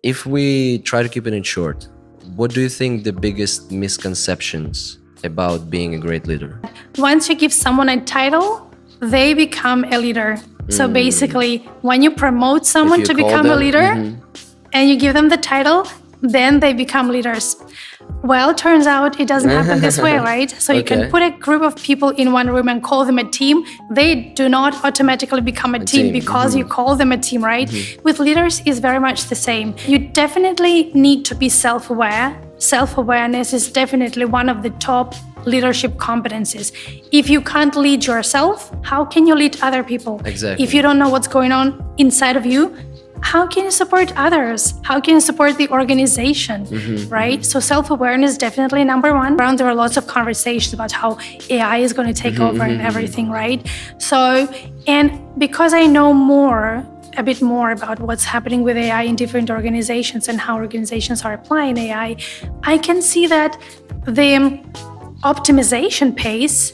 If we try to keep it in short, what do you think the biggest misconceptions about being a great leader? Once you give someone a title, they become a leader. So basically, when you promote someone to become a leader and you give them the title, then they become leaders. Well, turns out it doesn't happen this way, right? So you can put a group of people in one room and call them a team. They do not automatically become a team because you call them a team, right? With leaders, it's very much the same. You definitely need to be self-aware. Self-awareness is definitely one of the top leadership competencies. If you can't lead yourself, how can you lead other people? Exactly. If you don't know what's going on inside of you, how can you support others? How can you support the organization, right? So self-awareness is definitely number one. Around there are lots of conversations about how AI is going to take over and everything, right? So, and because I know a bit more about what's happening with AI in different organizations and how organizations are applying AI, I can see that the optimization pace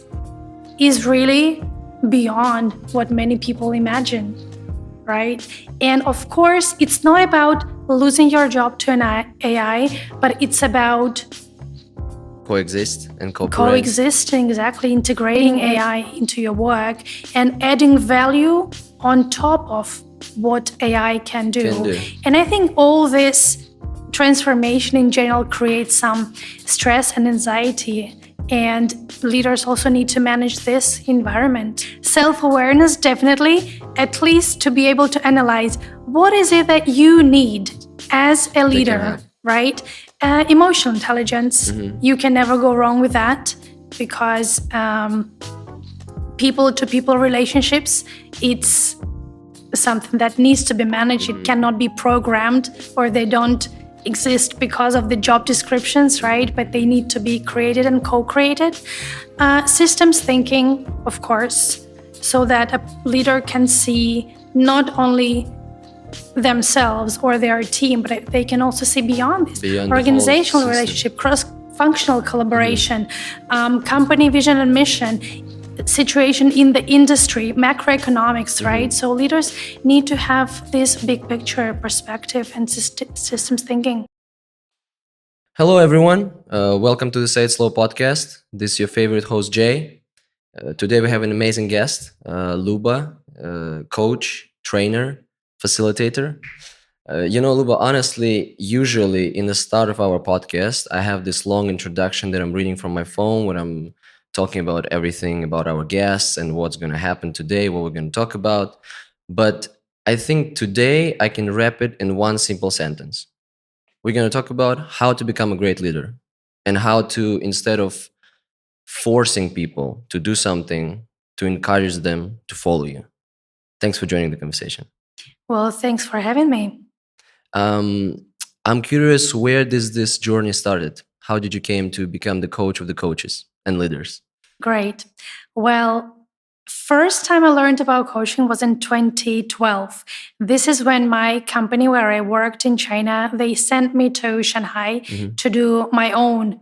is really beyond what many people imagine, right? And of course, it's not about losing your job to an AI, but it's about Coexist and cooperate. coexisting, exactly, integrating AI into your work and adding value on top of what AI can do. And I think all this transformation in general creates some stress and anxiety. And leaders also need to manage this environment. Self-awareness, definitely, at least to be able to analyze what is it that you need as a leader, right? Emotional intelligence, you can never go wrong with that because people-to-people relationships, it's something that needs to be managed. It cannot be programmed, or they don't exist because of the job descriptions, right? But they need to be created and co-created. Systems thinking, of course, so that a leader can see not only themselves or their team, but they can also see beyond this. Organizational relationship, cross-functional collaboration, company vision and mission, situation in the industry, macroeconomics, right? So leaders need to have this big picture perspective and systems thinking. Hello, everyone. Welcome to the Say It Slow podcast. This is your favorite host, Jay. Today we have an amazing guest, Luba, coach, trainer, facilitator. Luba, honestly, usually in the start of our podcast, I have this long introduction that I'm reading from my phone when I'm talking about everything about our guests and what's going to happen today, what we're going to talk about. But I think today I can wrap it in one simple sentence. We're going to talk about how to become a great leader and how to, instead of forcing people to do something, to encourage them to follow you. Thanks for joining the conversation. Well, thanks for having me. I'm curious, where does this journey started? How did you came to become the coach of the coaches and leaders? Great. Well, first time I learned about coaching was in 2012. This is when my company where I worked in China, they sent me to Shanghai to do my own,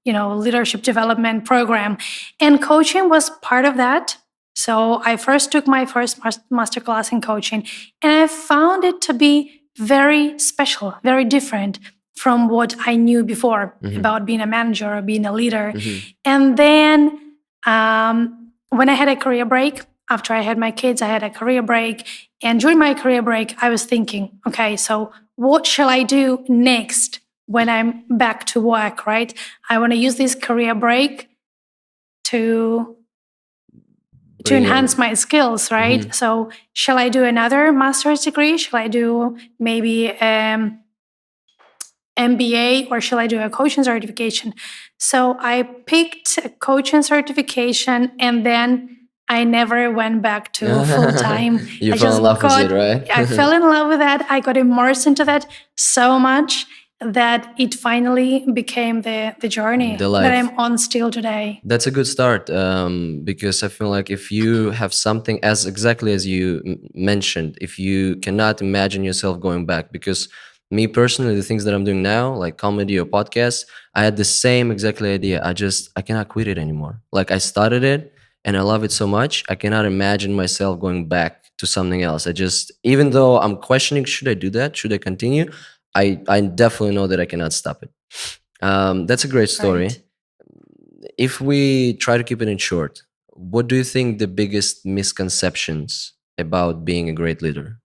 leadership development program. And coaching was part of that. So I first took my first masterclass in coaching, and I found it to be very special, very different from what I knew before about being a manager or being a leader. And then when I had a career break, after I had my kids, I had a career break. And during my career break, I was thinking, okay, so what shall I do next when I'm back to work, right? I want to use this career break to enhance my skills, right? So shall I do another master's degree? Shall I do maybe MBA, or shall I do a coaching certification? So I picked a coaching certification, and then I never went back to full-time. You fell in love with it, right? I fell in love with that. I got immersed into that so much that it finally became the journey that I'm on still today. That's a good start, because I feel like if you have something exactly as you mentioned, if you cannot imagine yourself going back, because me personally, the things that I'm doing now, like comedy or podcasts, I had the same exactly idea. I cannot quit it anymore. Like I started it and I love it so much. I cannot imagine myself going back to something else. Even though I'm questioning, should I do that? Should I continue? I definitely know that I cannot stop it. That's a great story. Right. If we try to keep it in short, what do you think the biggest misconceptions about being a great leader?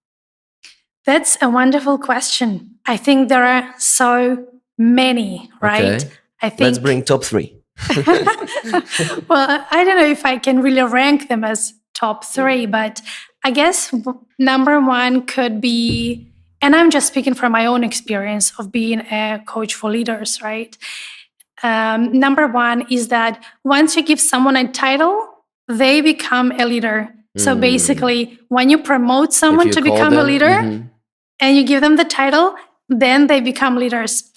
That's a wonderful question. I think there are so many, right? Okay, I let's think, bring top three. well, I don't know if I can really rank them as top three, but I guess number one could be, and I'm just speaking from my own experience of being a coach for leaders, right? Number one is that once you give someone a title, they become a leader. So Mm. basically, when you promote If someone you to call become a them, leader and you give them the title, then they become leaders.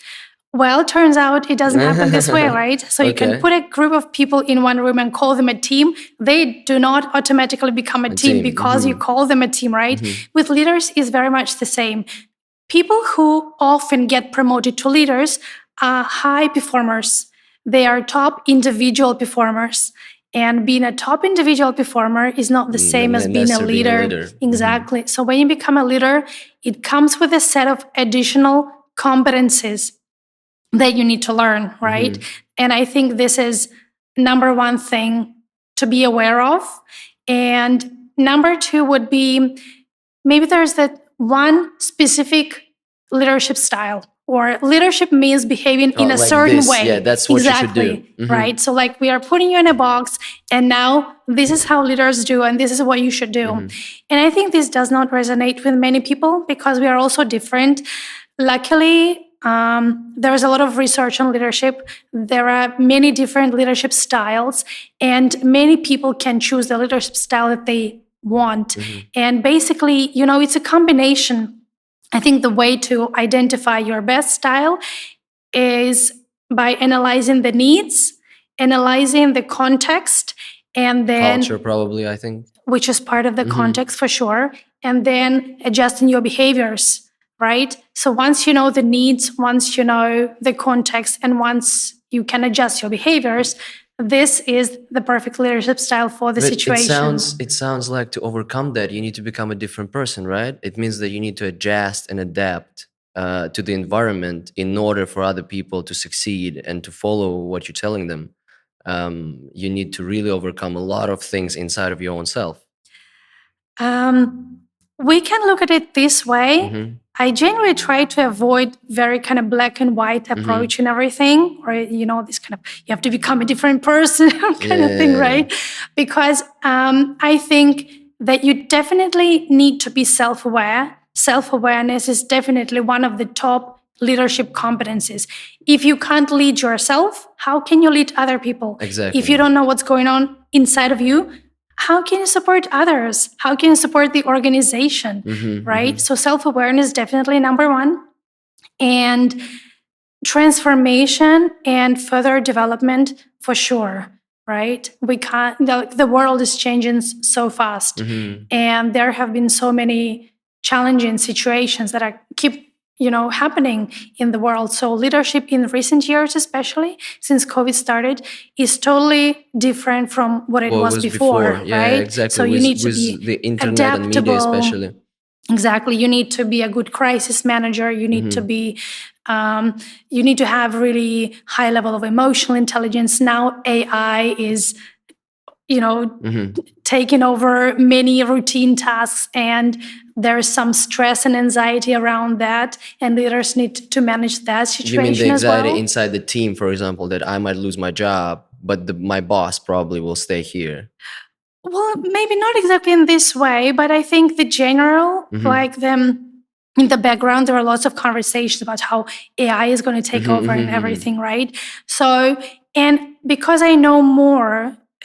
Well, turns out it doesn't happen this way, right? So you can okay, put a group of people in one room and call them a team. They do not automatically become a a team team. because you call them a team, right? Mhm. With leaders is very much the same. People who often get promoted to leaders are high performers. They are top individual performers. And being a top individual performer is not the same as being a Necessary being a leader. leader. Exactly. So when you become a leader, it comes with a set of additional competencies that you need to learn, right? And I think this is number one thing to be aware of. And number two would be maybe there's that one specific leadership style, or leadership means behaving in a Like certain this, yeah, way. that's what you should do. Exactly, right? So, like, we are putting you in a box, and now this is how leaders do, and this is what you should do. And I think this does not resonate with many people because we are also different. Luckily, there's a lot of research on leadership. There are many different leadership styles, and many people can choose the leadership style that they want. And basically, it's a combination. I think the way to identify your best style is by analyzing the needs, analyzing the context, and Culture, then, probably, I think. which is part of the context for sure, and then adjusting your behaviors, right? So once you know the needs, once you know the context, and once you can adjust your behaviors, this is the perfect leadership style for the But situation. it sounds like to overcome that you need to become a different person, right? It means that you need to adjust and adapt to the environment in order for other people to succeed and to follow what you're telling them. You need to really overcome a lot of things inside of your own self. Um, we can look at it this way. I generally try to avoid very kind of black and white approach in everything, or this kind of you have to become a different person kind of thing, Yeah. right? Because I think that you definitely need to be self-aware. Self-awareness is definitely one of the top leadership competencies. If you can't lead yourself, how can you lead other people? Exactly. If you don't know what's going on inside of you, how can you support others? How can you support the organization? Right? So self-awareness definitely number one. And transformation and further development for sure, right? We can't, the world is changing so fast. And there have been so many challenging situations that are keep happening in the world. So leadership in recent years, especially since COVID started, is totally different from what it was before, Yeah, right? exactly. So you need to With be the internet and media, adaptable. especially. Exactly. You need to be a good crisis manager. You need to be, you need to have really high level of emotional intelligence. Now AI is, taking over many routine tasks, and there is some stress and anxiety around that, and leaders need to manage that You mean the situation as anxiety well. inside the team, for example, that I might lose my job, but my boss probably will stay here. Well, maybe not exactly in this way, but I think the general, like them in the background, there are lots of conversations about how AI is going to take over and everything, right? So, and because I know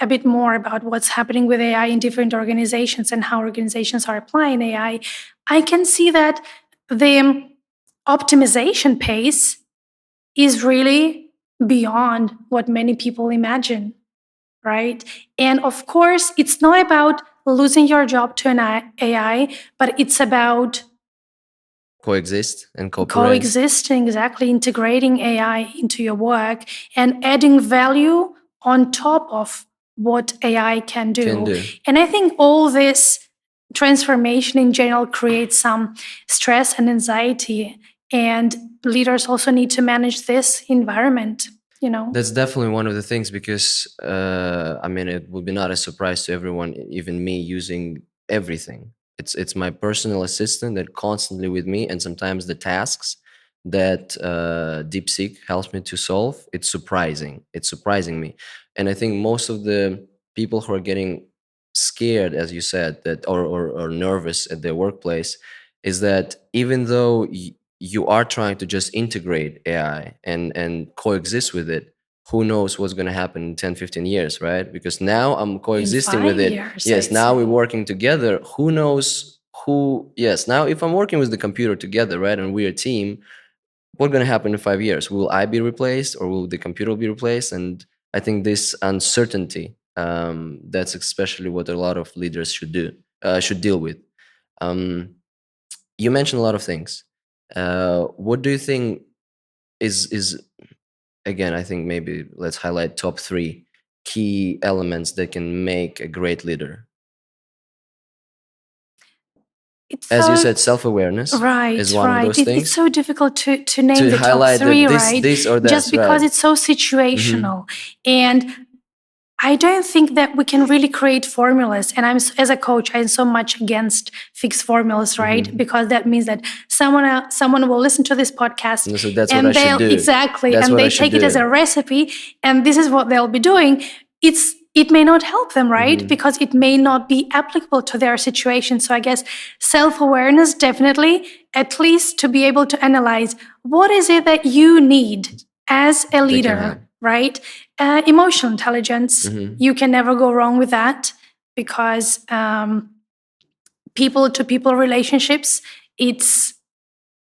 a bit more about what's happening with AI in different organizations and how organizations are applying AI, I can see that the optimization pace is really beyond what many people imagine, right? And of course, it's not about losing your job to an AI, but it's about Coexist and cooperate. coexisting, exactly, integrating AI into your work and adding value on top of what AI can do. And I think all this transformation in general creates some stress and anxiety And leaders also need to manage this environment, That's definitely one of the things, because I mean, it would be not a surprise to everyone, even me, using everything. It's my personal assistant that constantly with me, and sometimes the tasks that DeepSeek helps me to solve. It's surprising. It's surprising me, and I think most of the people who are getting scared, as you said, that or nervous at their workplace, is that even though you are trying to just integrate AI and coexist with it, who knows what's going to happen in 10, 15 years, right? Because now I'm in coexisting with 5 it. years. Yes, now we're working together. Who knows who? Yes, now if I'm working with the computer together, right, and we're a team, what's going to happen in 5 years? Will I be replaced, or will the computer be replaced? And I think this uncertainty, that's especially what a lot of leaders should deal with. Um, you mentioned a lot of things. What do you think is again, I think maybe let's highlight top three key elements that can make a great leader. It's As you so said, self-awareness is right, one of right. those It's things. so difficult to name To the top highlight that three, this, right? this or Just that's because right. it's so situational. And I don't think that we can really create formulas. And as a coach, I'm so much against fixed formulas, right? Because that means that someone will listen to this podcast, And so that's what I and should they'll do. exactly, That's and what I they should take it as do. a recipe, and this is what they'll be doing. It may not help them, right? Because it may not be applicable to their situation. So I guess self-awareness, definitely, at least to be able to analyze what is it that you need as a They can leader, help. right? Emotional intelligence, you can never go wrong with that, because people to people relationships, it's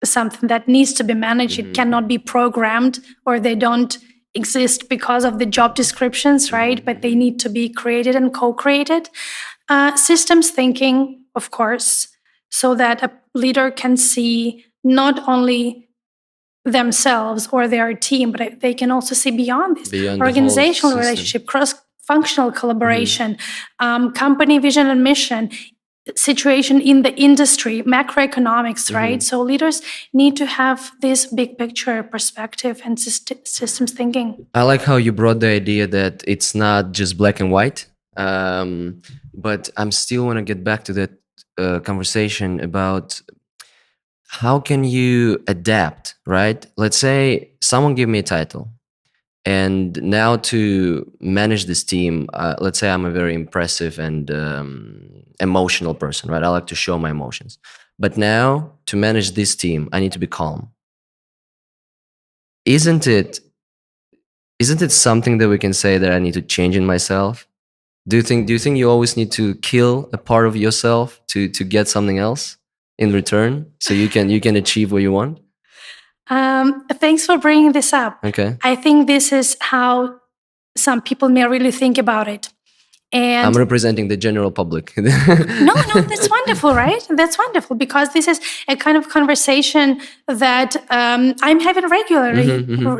something that needs to be managed. It cannot be programmed, or they don't exist because of the job descriptions, right? But they need to be created and co-created. Systems thinking, of course, so that a leader can see not only themselves or their team, but they can also see beyond this. Beyond the whole Organizational system. relationship, cross-functional collaboration, company vision and mission, situation in the industry, macroeconomics, right? So leaders need to have this big picture perspective and systems thinking. I like how you brought the idea that it's not just black and white. But I'm still want to get back to that conversation about how can you adapt, right? Let's say someone give me a title, and now to manage this team, let's say I'm a very impressive and emotional person, right? I like to show my emotions. But now to manage this team, I need to be calm. Isn't it something that we can say that I need to change in myself? Do you think you always need to kill a part of yourself to get something else in return, so you can achieve what you want? Thanks for bringing this up. Okay. I think this is how some people may really think about it. And I'm representing the general public. no, that's wonderful, right? That's wonderful, because this is a kind of conversation that I'm having regularly,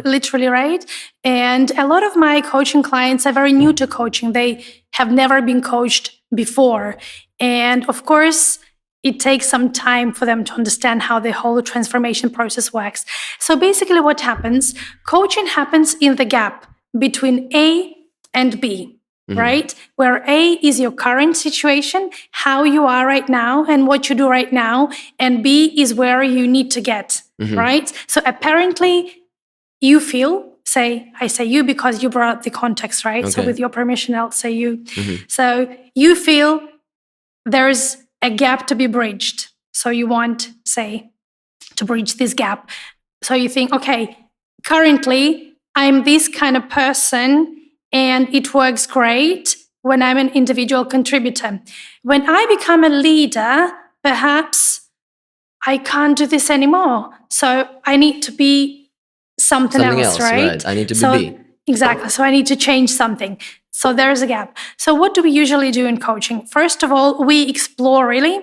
literally, right? And a lot of my coaching clients are very new to coaching. They have never been coached before. And of course, it takes some time for them to understand how the whole transformation process works. So basically what happens, coaching happens in the gap between A and B. Right? Where A is your current situation, how you are right now and what you do right now, and B is where you need to get, right? So apparently you feel, I say you because you brought up the context, right? So with your permission, I'll say you. So you feel there's a gap to be bridged. So you want, say, to bridge this gap. So you think, okay, currently I'm this kind of person, and it works great when I'm an individual contributor. When I become a leader, perhaps I can't do this anymore. So I need to be something else, right? I need to be B. Exactly. So I need to change something. So there's a gap. So what do we usually do in coaching? First of all, we explore really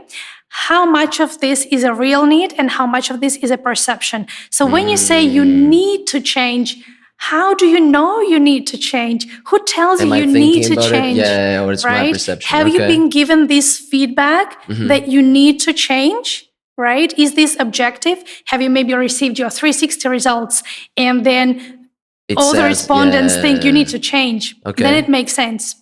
how much of this is a real need and how much of this is a perception. So when you say you need to change, how do you know you need to change? Who tells you need to change? Or it's right? my perception. Have you been given this feedback that you need to change? right? Is this objective? Have you maybe received your 360 results and then all the respondents think you need to change? Okay. Then it makes sense.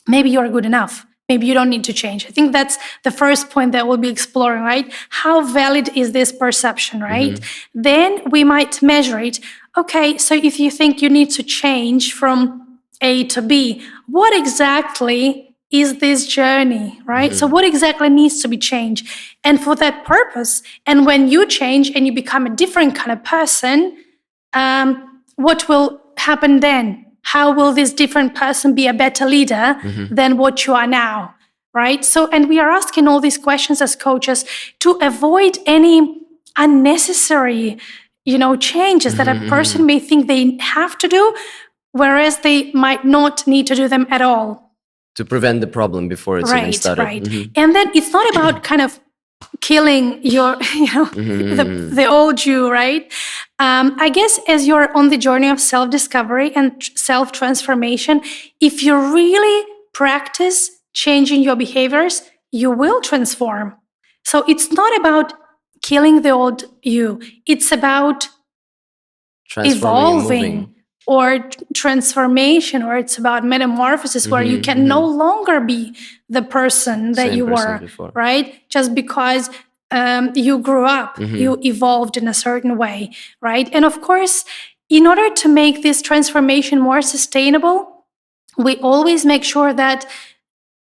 Maybe you're good enough. Maybe you don't need to change. I think that's the first point that we'll be exploring, right? How valid is this perception, right? Then we might measure it. Okay, so if you think you need to change from A to B, what exactly is this journey, right? So what exactly needs to be changed? And for that purpose, and when you change and you become a different kind of person, what will happen then? How will this different person be a better leader than what you are now, right? So, and we are asking all these questions as coaches to avoid any unnecessary, changes that a person may think they have to do, whereas they might not need to do them at all. To prevent the problem before it's even started. Right. And then it's not about kind of killing your, the old you, right? I guess as you're on the journey of self-discovery and self-transformation, if you really practice changing your behaviors, you will transform. So it's not about killing the old you. It's about evolving or transformation, or it's about metamorphosis where you can no longer be the person that you were, right? Just because you grew up, you evolved in a certain way, right? And of course, in order to make this transformation more sustainable, we always make sure that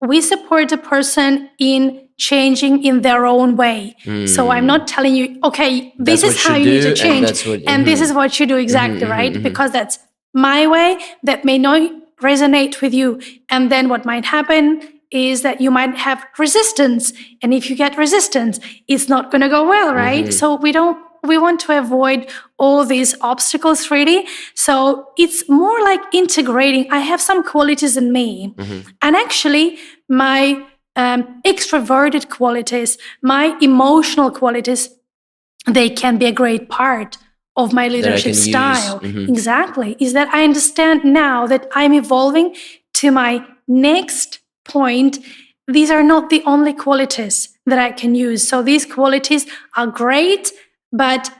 we support the person in changing in their own way. So I'm not telling you, okay, this is how you need to change, and this is what you do exactly, right? Because that's my way that may not resonate with you. And then what might happen is that you might have resistance. And if you get resistance, it's not going to go well, right? So we want to avoid all these obstacles, really. So it's more like integrating. I have some qualities in me. And actually, my extroverted qualities, my emotional qualities, they can be a great part of my leadership style. Exactly. Is that I understand now that I'm evolving to my next point. These are not the only qualities that I can use. So these qualities are great, but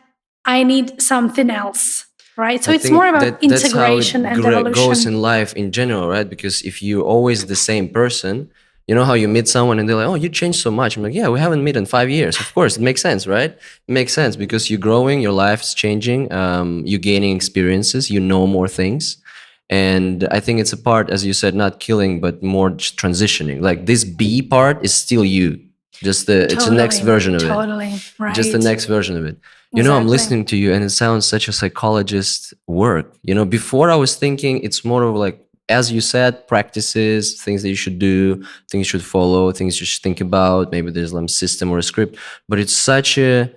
I need something else, right? So it's more about integration and evolution. That's how it goes in life in general, right? Because if you're always the same person, you know how you meet someone and they're like, oh, you changed so much. I'm like, yeah, we haven't met in 5 years. Of course, it makes sense, right? It makes sense because you're growing, your life's changing, you're gaining experiences, you know more things. And I think it's a part, as you said, not killing, but more transitioning. Like this B part is still you. Just it's the next version of it. Totally, right. Just the next version of it. You know, I'm listening to you and it sounds such a psychologist work. You know, before I was thinking it's more of like, as you said, practices, things that you should do, things you should follow, things you should think about. Maybe there's some system or a script, but it's such a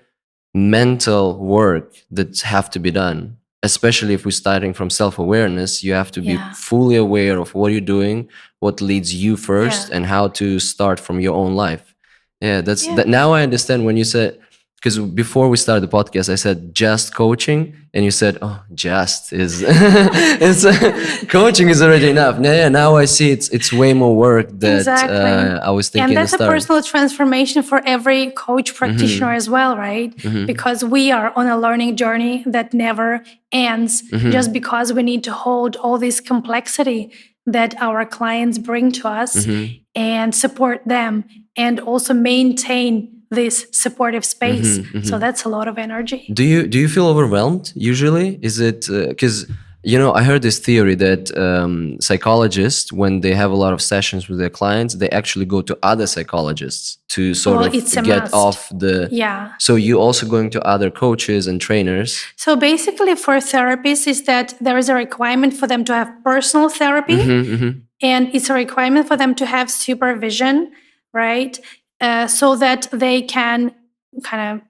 mental work that have to be done. Especially if we're starting from self-awareness, you have to be fully aware of what you're doing, what leads you first, and how to start from your own life. Yeah, that. Now I understand when you said, because before we started the podcast, I said just coaching, and you said, "Oh, just is coaching is already enough." Yeah, now I see it's way more work that I was thinking. And that's a personal transformation for every coach practitioner as well, right? Because we are on a learning journey that never ends, just because we need to hold all this complexity that our clients bring to us and support them, and also maintain this supportive space. So that's a lot of energy. Do you feel overwhelmed usually? Is it because I heard this theory that psychologists, when they have a lot of sessions with their clients, they actually go to other psychologists to sort of get off the. So you also going to other coaches and trainers. So basically, for therapists, is that there is a requirement for them to have personal therapy, and it's a requirement for them to have supervision, right? So that they can kind of,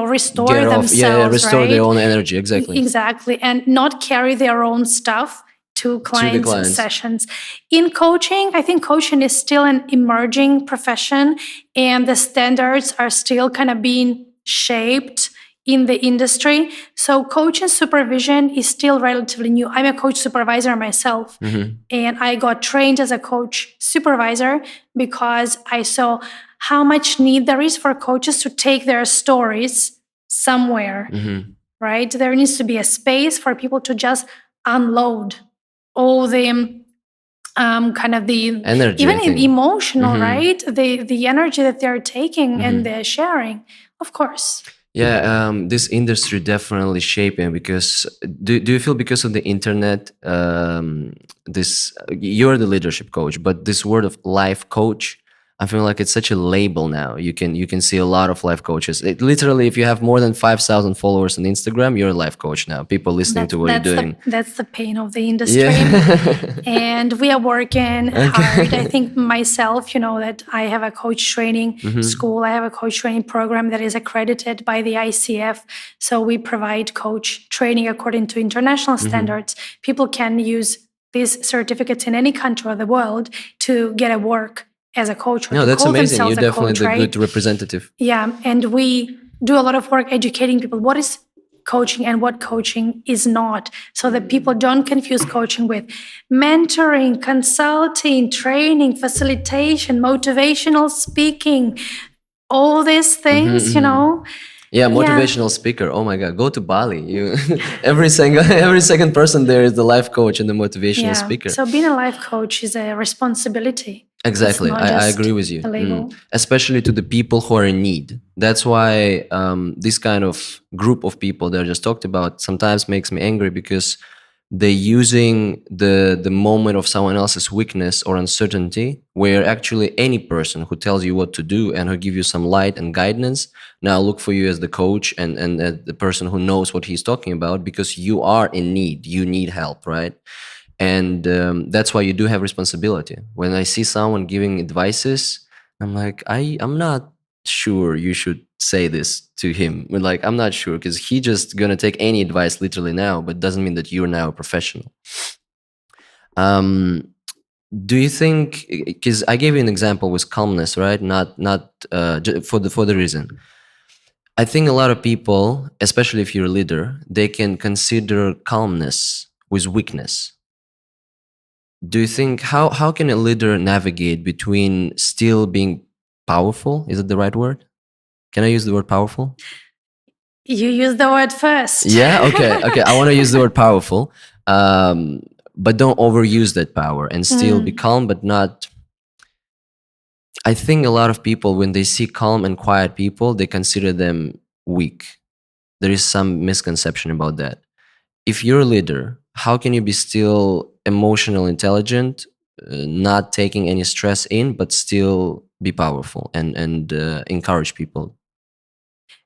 restore themselves, restore their own energy, exactly, and not carry their own stuff to clients' sessions. In coaching, I think coaching is still an emerging profession, and the standards are still kind of being shaped in the industry. So coaching supervision is still relatively new. I'm a coach supervisor myself. And I got trained as a coach supervisor because I saw how much need there is for coaches to take their stories somewhere, right? There needs to be a space for people to just unload all the kind of the Energy, even I think. emotional, right? The energy that they're taking and they're sharing, of course. Yeah, this industry definitely shaping because do you feel because of the internet, this you're the leadership coach, but this word of life coach, I feel like it's such a label now. You can see a lot of life coaches. Literally, if you have more than 5,000 followers on Instagram, you're a life coach now. People listening to what you're doing. That's the pain of the industry. Yeah. And we are working hard. I think myself, that I have a coach training school. I have a coach training program that is accredited by the ICF. So we provide coach training according to international standards. People can use these certificates in any country of the world to get a work as a coach or No, to that's call amazing. themselves You're a definitely coach, the right? good representative. Yeah, and we do a lot of work educating people what is coaching and what coaching is not, so that people don't confuse coaching with mentoring, consulting, training, facilitation, motivational speaking, all these things, Yeah, motivational speaker. Oh my God, go to Bali. You every second person there is the life coach and the motivational speaker. So being a life coach is a responsibility. Exactly, It's not I just agree with you. a label. Especially to the people who are in need. That's why this kind of group of people that I just talked about sometimes makes me angry because they're using the moment of someone else's weakness or uncertainty, where actually any person who tells you what to do and who give you some light and guidance now look for you as the coach and the person who knows what he's talking about, because you are in need, you need help, right? And that's why you do have responsibility. When I see someone giving advices, I'm like, I'm not sure you should say this to him. Like, I'm not sure, because he just gonna take any advice literally now, but doesn't mean that you're now a professional. Do you think, because I gave you an example with calmness, right? Not for the reason, I think a lot of people, especially if you're a leader, they can consider calmness with weakness. Do you think, how can a leader navigate between still being powerful? Is it the right word? Can I use the word powerful? You use the word first. Yeah. Okay. I want to use the word powerful, but don't overuse that power and still be calm, but not. I think a lot of people, when they see calm and quiet people, they consider them weak. There is some misconception about that. If you're a leader, how can you be still emotional intelligent, not taking any stress in, but still be powerful and encourage people?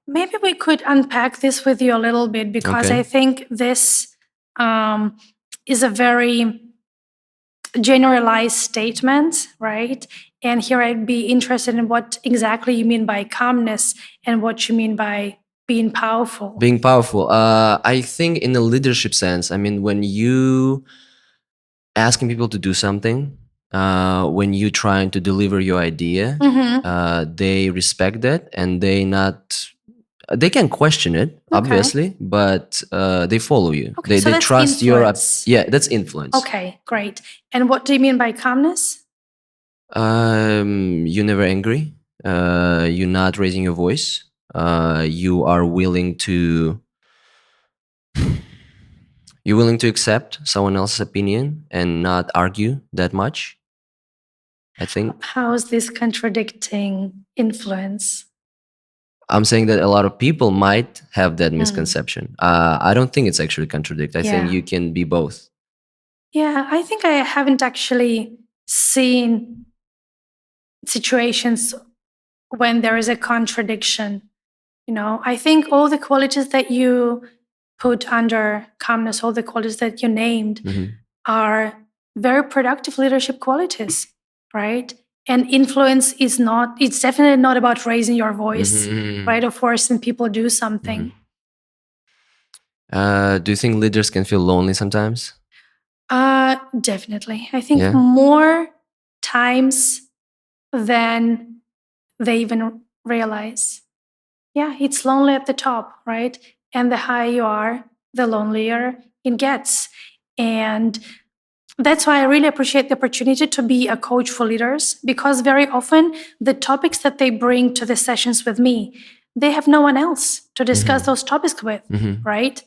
Maybe we could unpack this with you a little bit, because Okay. I think this is a very generalized statement, right? And here I'd be interested in what exactly you mean by calmness and what you mean by being powerful. Being powerful. I think in a leadership sense, I mean, when you asking people to do something, when you trying to deliver your idea, they respect that, and they can question it, obviously, but they follow you. Okay, so they that's trust influence. yeah, that's influence. Okay, great. And what do you mean by calmness? You're never angry. You're not raising your voice. You are willing to you're willing to accept someone else's opinion and not argue that much, I think. How is this contradicting influence? I'm saying that a lot of people might have that misconception. I don't think it's actually contradict. I think you can be both. Yeah, I think I haven't actually seen situations when there is a contradiction. I think all the qualities that you put under calmness, all the qualities that you named, are very productive leadership qualities, right? And influence is not, it's definitely not about raising your voice, right? Or forcing people to do something. Do you think leaders can feel lonely sometimes? Definitely. I think more times than they even realize. it's lonely at the top, right? And the higher you are, the lonelier it gets. And that's why I really appreciate the opportunity to be a coach for leaders, because very often the topics that they bring to the sessions with me, they have no one else to discuss those topics with, right?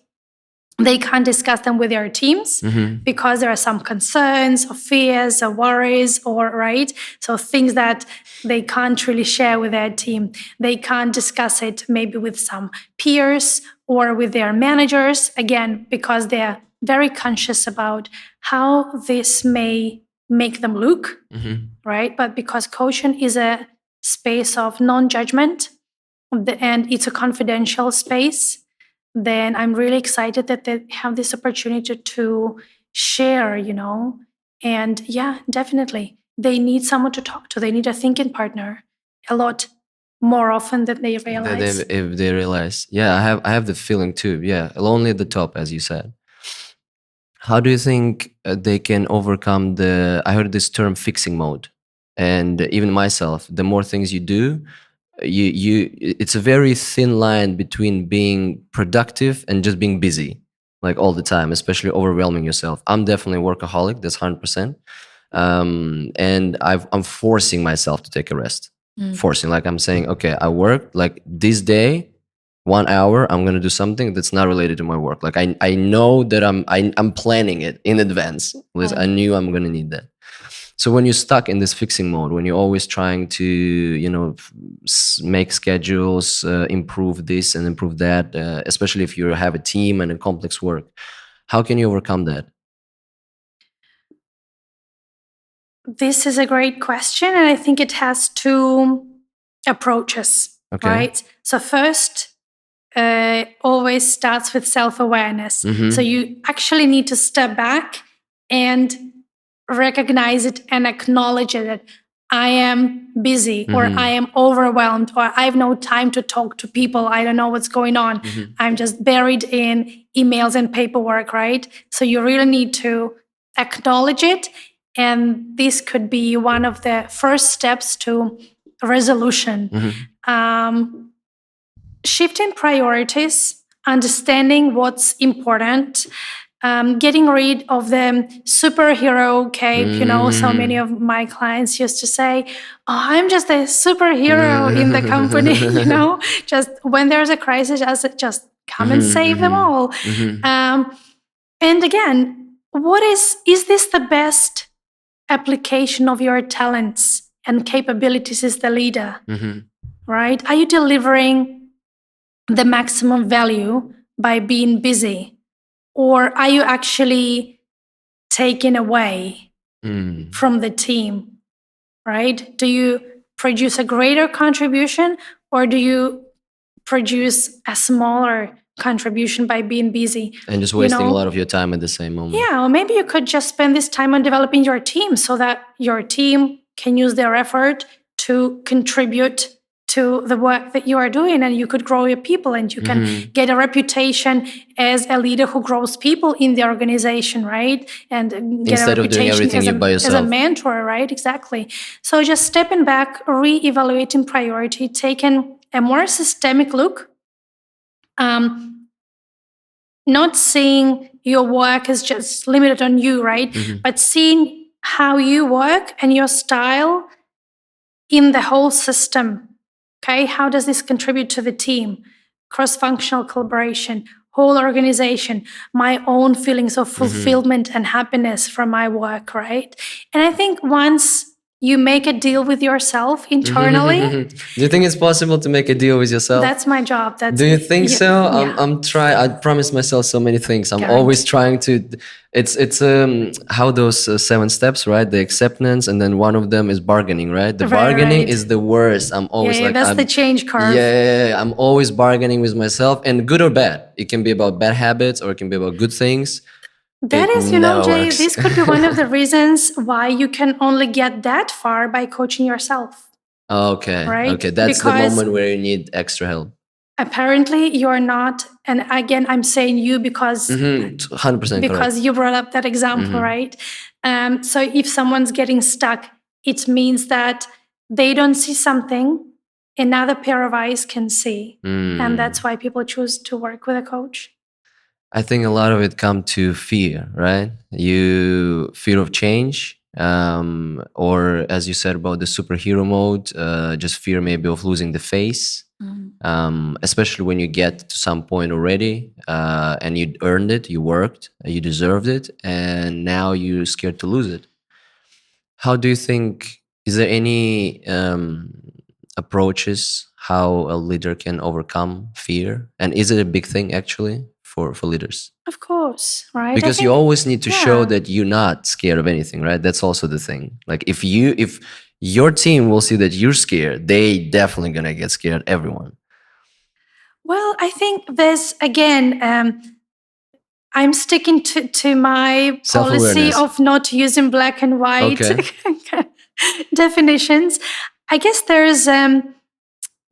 They can't discuss them with their teams because there are some concerns or fears or worries, or right. So things that they can't really share with their team. They can't discuss it maybe with some peers or with their managers, again, because they're very conscious about how this may make them look, right? But because coaching is a space of non-judgment and it's a confidential space, then I'm really excited that they have this opportunity to share, And yeah, definitely. They need someone to talk to. They need a thinking partner a lot more often than they realize. If they realize, yeah, I have the feeling too. Yeah, lonely at the top, as you said. How do you think they can overcome the? I heard this term fixing mode, and even myself, the more things you do, it's a very thin line between being productive and just being busy, like all the time, especially overwhelming yourself. I'm definitely a workaholic. That's 100%. And I'm forcing myself to take a rest. Forcing, like I'm saying, okay, I worked like this day, 1 hour. I'm gonna do something that's not related to my work. Like I know that I'm planning it in advance. Because I knew I'm gonna need that. So when you're stuck in this fixing mode, when you're always trying to, make schedules, improve this and improve that, especially if you have a team and a complex work, how can you overcome that? This is a great question, and I think it has two approaches, right? So first, always starts with self-awareness. So you actually need to step back and recognize it and acknowledge it, that I am busy or I am overwhelmed or I have no time to talk to people. I don't know what's going on. I'm just buried in emails and paperwork, right? So you really need to acknowledge it. And this could be one of the first steps to resolution. Shifting priorities, understanding what's important, getting rid of the superhero cape. So many of my clients used to say, oh, I'm just a superhero in the company, just when there's a crisis, just come and save them all. And again, is this the best application of your talents and capabilities as the leader, right? Are you delivering the maximum value by being busy? Or are you actually taking away from the team, right? Do you produce a greater contribution, or do you produce a smaller contribution by being busy? And just wasting a lot of your time at the same moment. Yeah, or maybe you could just spend this time on developing your team so that your team can use their effort to contribute to the work that you are doing, and you could grow your people, and you can get a reputation as a leader who grows people in the organization, right? And get instead a of doing reputation everything by yourself. as a mentor, right? Exactly. So just stepping back, re-evaluating priority, taking a more systemic look, not seeing your work as just limited on you, right? But seeing how you work and your style in the whole system. Okay, how does this contribute to the team? Cross-functional collaboration, whole organization, my own feelings of fulfillment and happiness from my work, right? And I think once you make a deal with yourself internally. Do you think it's possible to make a deal with yourself? That's my job. Do you think so? Yeah. I'm trying. I promise myself so many things. I'm always trying to. It's how those 7 steps, right? The acceptance, and then one of them is bargaining, right? The bargaining is the worst. I'm always like, that's the change curve. Yeah, I'm always bargaining with myself, and good or bad. It can be about bad habits, or it can be about good things. That is, Jay, this could be one of the reasons why you can only get that far by coaching yourself. Okay. Right? Okay. That's the moment where you need extra help. Apparently, you're not, and again, I'm saying you because 100% because correct. you brought up that example, right? So if someone's getting stuck, it means that they don't see something another pair of eyes can see. And that's Mm. why people choose to work with a coach. I think a lot of it come to fear, right? You fear of change, or as you said about the superhero mode, just fear maybe of losing the face. Especially when you get to some point already, and you earned it, you worked, you deserved it, and now you're scared to lose it. How do you think? Is there any approaches how a leader can overcome fear, and is it a big thing actually for leaders? Of course, right? Because you always need to show that you're not scared of anything, right? That's also the thing. Like if your team will see that you're scared, they definitely gonna get scared. Everyone. Well, I think there's again, I'm sticking to my policy Self-awareness. of not using black and white Okay. definitions. I guess there's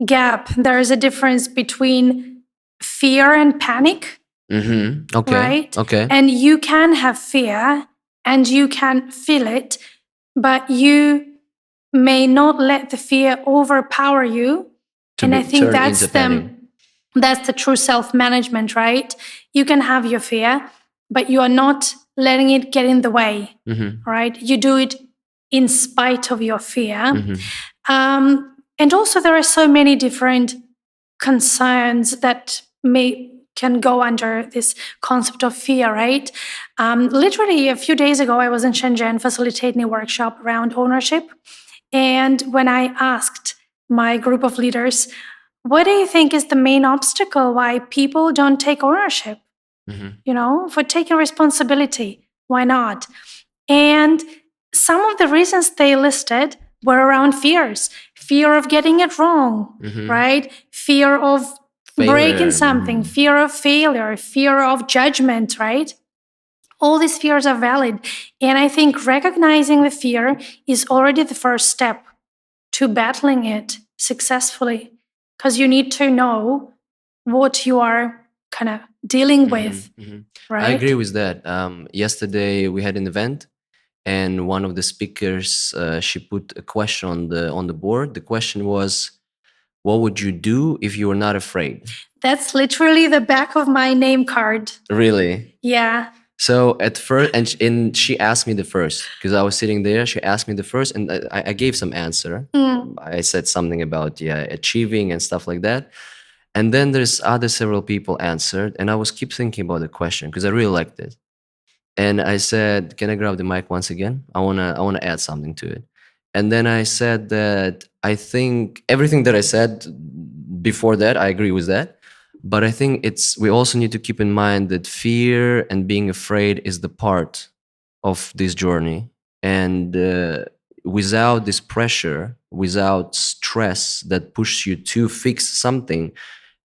gap. There is a difference between fear and panic, Mm-hmm. Okay. right? Okay. And you can have fear and you can feel it, but you may not let the fear overpower you. And I think that's the true self-management, right? You can have your fear, but you are not letting it get in the way, right? You do it in spite of your fear. And also there are so many different concerns that can go under this concept of fear, right? Literally a few days ago, I was in Shenzhen facilitating a workshop around ownership. And when I asked my group of leaders, what do you think is the main obstacle why people don't take ownership? For taking responsibility, why not? And some of the reasons they listed were around fears. Fear of getting it wrong, right? Fear of breaking something, fear of failure, fear of judgment, right? All these fears are valid. And I think recognizing the fear is already the first step to battling it successfully, because you need to know what you are kind of dealing with, right? I agree with that. Yesterday we had an event, and one of the speakers, she put a question on the board. The question was, what would you do if you were not afraid? That's literally the back of my name card. Really? Yeah. So at first, and she asked me the first, because I was sitting there. She asked me the first, and I gave some answer. I said something about achieving and stuff like that. And then there's other several people answered, and I was keep thinking about the question because I really liked it. And I said, "Can I grab the mic once again? I wanna add something to it." And then I said that I think everything that I said before that, I agree with that. But I think we also need to keep in mind that fear and being afraid is the part of this journey. And without this pressure, without stress that pushes you to fix something,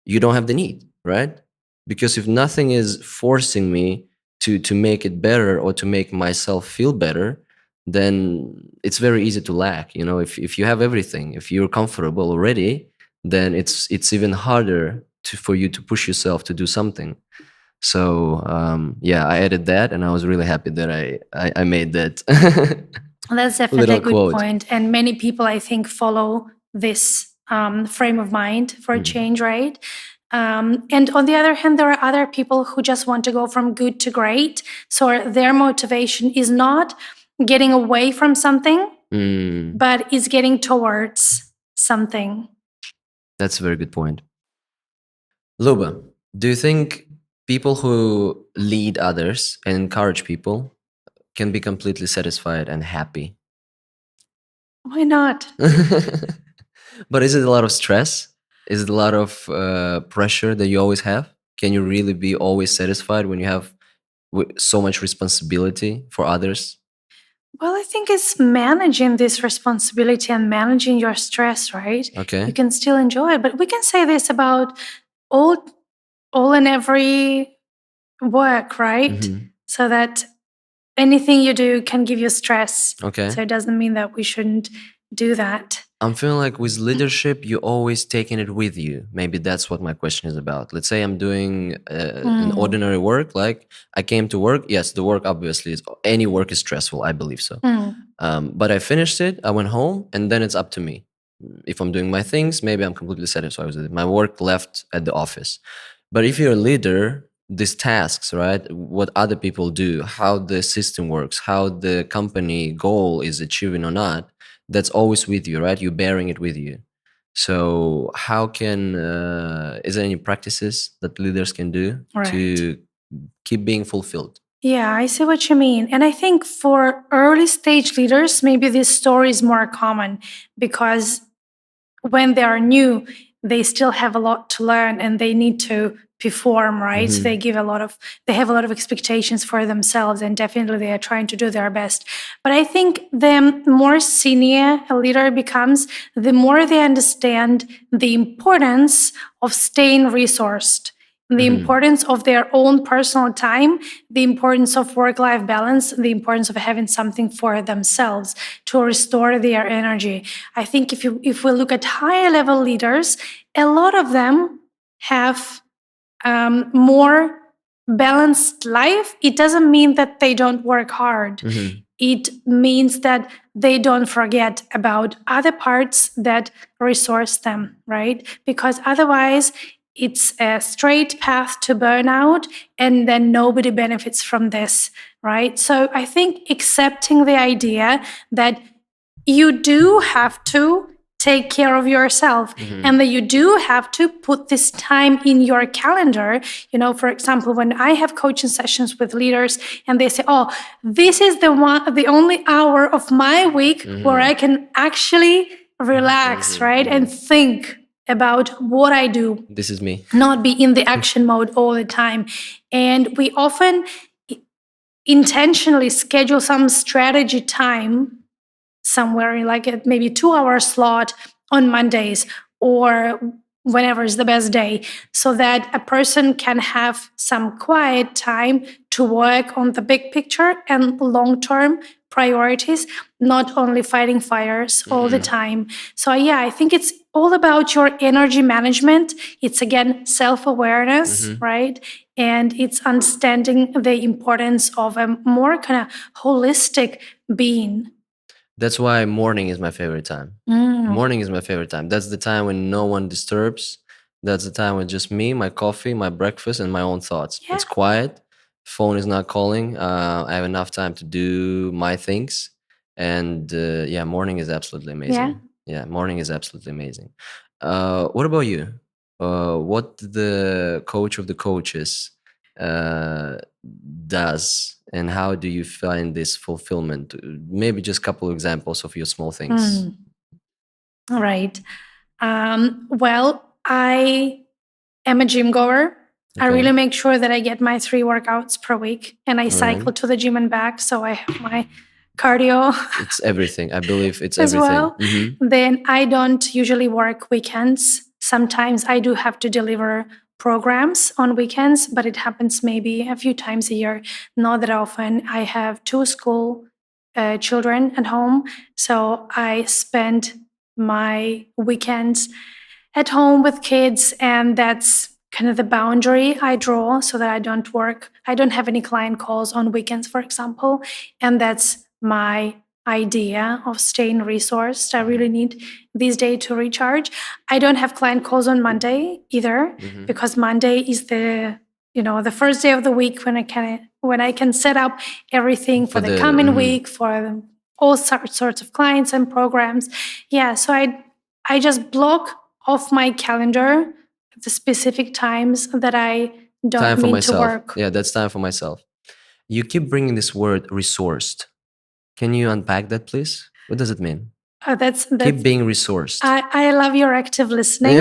you don't have the need, right? Because if nothing is forcing me to make it better or to make myself feel better, then it's very easy to lack. If you have everything, if you're comfortable already, then it's even harder for you to push yourself to do something. So I added that, and I was really happy that I made that. That's definitely a good point. And many people, I think, follow this frame of mind for change, right? And on the other hand, there are other people who just want to go from good to great. So their motivation is not getting away from something, but is getting towards something. That's a very good point. Luba, do you think people who lead others and encourage people can be completely satisfied and happy? Why not? But is it a lot of stress? Is it a lot of pressure that you always have? Can you really be always satisfied when you have so much responsibility for others? Well, I think it's managing this responsibility and managing your stress, right? Okay. You can still enjoy it, but we can say this about all and every work, right? So that anything you do can give you stress. Okay. So it doesn't mean that we shouldn't do that. I'm feeling like with leadership, you're always taking it with you. Maybe that's what my question is about. Let's say I'm doing an ordinary work. Like I came to work. Yes, the work obviously any work is stressful. I believe so. But I finished it. I went home, and then it's up to me. if I'm doing my things, maybe I'm completely satisfied with it. My work left at the office. But if you're a leader, these tasks, right? What other people do, how the system works, how the company goal is achieving or not, that's always with you, right? You're bearing it with you. So how can is there any practices that leaders can do Right. to keep being fulfilled? Yeah, I see what you mean. And I think for early stage leaders, maybe this story is more common because when they are new, they still have a lot to learn and they need to perform, right? So they have a lot of expectations for themselves, and definitely they are trying to do their best. But I think the more senior a leader becomes, the more they understand the importance of staying resourced, the importance of their own personal time, the importance of work-life balance, the importance of having something for themselves to restore their energy. I think if we look at higher level leaders, a lot of them have more balanced life. It doesn't mean that they don't work hard. It means that they don't forget about other parts that resource them, right? Because otherwise, it's a straight path to burnout, and then nobody benefits from this, right? So I think accepting the idea that you do have to take care of yourself and that you do have to put this time in your calendar. For example, when I have coaching sessions with leaders and they say, oh, this is the only hour of my week where I can actually relax, right, and think about what I do, This is me. not be in the action mode all the time. And we often intentionally schedule some strategy time somewhere in like a maybe 2 hour slot on Mondays or whenever is the best day, so that a person can have some quiet time to work on the big picture and long-term priorities, not only fighting fires all the time. So yeah, I think it's all about your energy management. It's again self-awareness, right? And it's understanding the importance of a more kind of holistic being. That's why morning is my favorite time. Morning is my favorite time. That's the time when no one disturbs. That's the time when just me, my coffee, my breakfast, and my own thoughts. Yeah. It's quiet. Phone is not calling. I have enough time to do my things. And yeah, morning is absolutely amazing. Yeah, morning is absolutely amazing. What about you? What the coach of the coaches uh, does, and how do you find this fulfillment? Maybe just a couple of examples of your small things. Right. Well, I am a gym goer. I Okay. really make sure that I get my 3 workouts per week, and I cycle right. to the gym and back. So I have my cardio It's everything. I believe it's as everything. well. Then I don't usually work weekends. Sometimes I do have to deliver programs on weekends, but it happens maybe a few times a year, not that often. I have 2 school children at home, so I spend my weekends at home with kids, and that's kind of the boundary I draw so that I don't work. I don't have any client calls on weekends, for example, and that's my idea of staying resourced. I really need this day to recharge. I don't have client calls on Monday either, because Monday is the first day of the week when I can set up everything for the coming week for all sorts of clients and programs. Yeah, so I just block off my calendar the specific times that I don't Time for mean to myself. work. Yeah, that's time for myself. You keep bringing this word resourced. Can you unpack that, please? What does it mean? That's Keep being resourced. I love your active listening.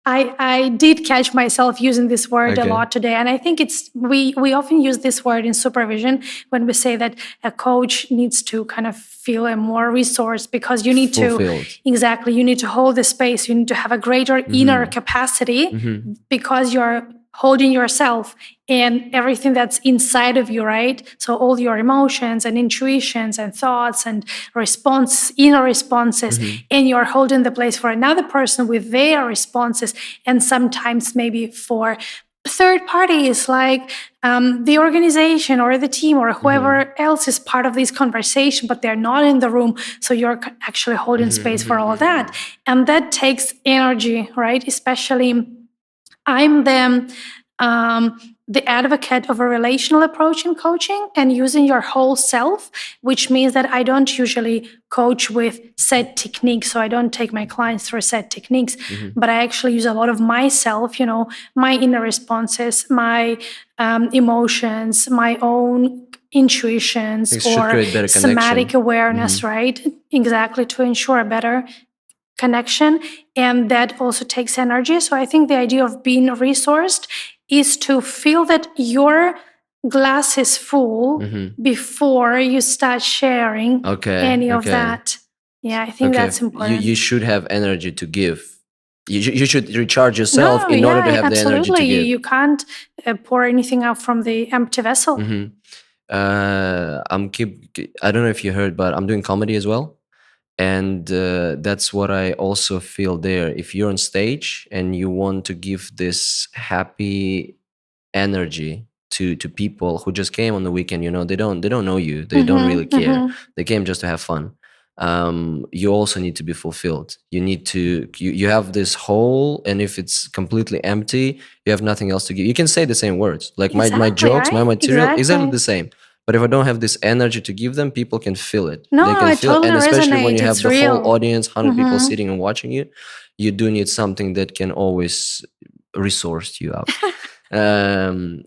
I did catch myself using this word a Okay. lot today, and I think we often use this word in supervision when we say that a coach needs to kind of feel a more resource, because you need Fulfilled. you need to hold the space, you need to have a greater inner capacity, because you're holding yourself and everything that's inside of you, right? So all your emotions and intuitions and thoughts and inner responses, and you're holding the place for another person with their responses, and sometimes maybe for third parties like the organization or the team or whoever else is part of this conversation, but they're not in the room. So you're actually holding space for all of that. And that takes energy, right? Especially I'm the advocate of a relational approach in coaching and using your whole self, which means that I don't usually coach with set techniques. So I don't take my clients through set techniques, but I actually use a lot of myself, my inner responses, my emotions, my own intuitions It should or create better somatic connection. awareness, right? Exactly, to ensure a better connection, and that also takes energy. So I think the idea of being resourced is to feel that your glass is full before you start sharing any of that. Yeah, I think that's important. You should have energy to give. You should recharge yourself in order to have the energy to absolutely. give. You can't pour anything out from the empty vessel. I don't know if you heard, but I'm doing comedy as well. And that's what I also feel there. If you're on stage and you want to give this happy energy to people who just came on the weekend, they don't know you, they don't really care, they came just to have fun. You also need to be fulfilled. You have this hole, and if it's completely empty, you have nothing else to give. You can say the same words, like my jokes, my material, exactly the same. But if I don't have this energy to give them, people can feel it. No, They can it feel it. totally And especially when resonates. you have It's the whole real. audience, 100 people sitting and watching you, you do need something that can always resource you out.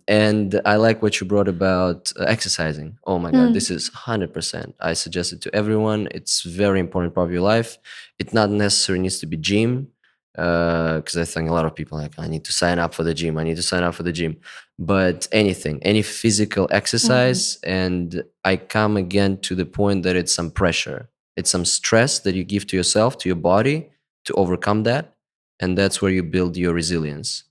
And I like what you brought about exercising. Oh my God, this is 100%. I suggest it to everyone. It's very important part of your life. It not necessarily needs to be gym, because I think a lot of people are like, I need to sign up for the gym. I need to sign up for the gym. But anything, any physical exercise. And I come again to the point that it's some pressure. It's some stress that you give to yourself, to your body, to overcome that. And that's where you build your resilience.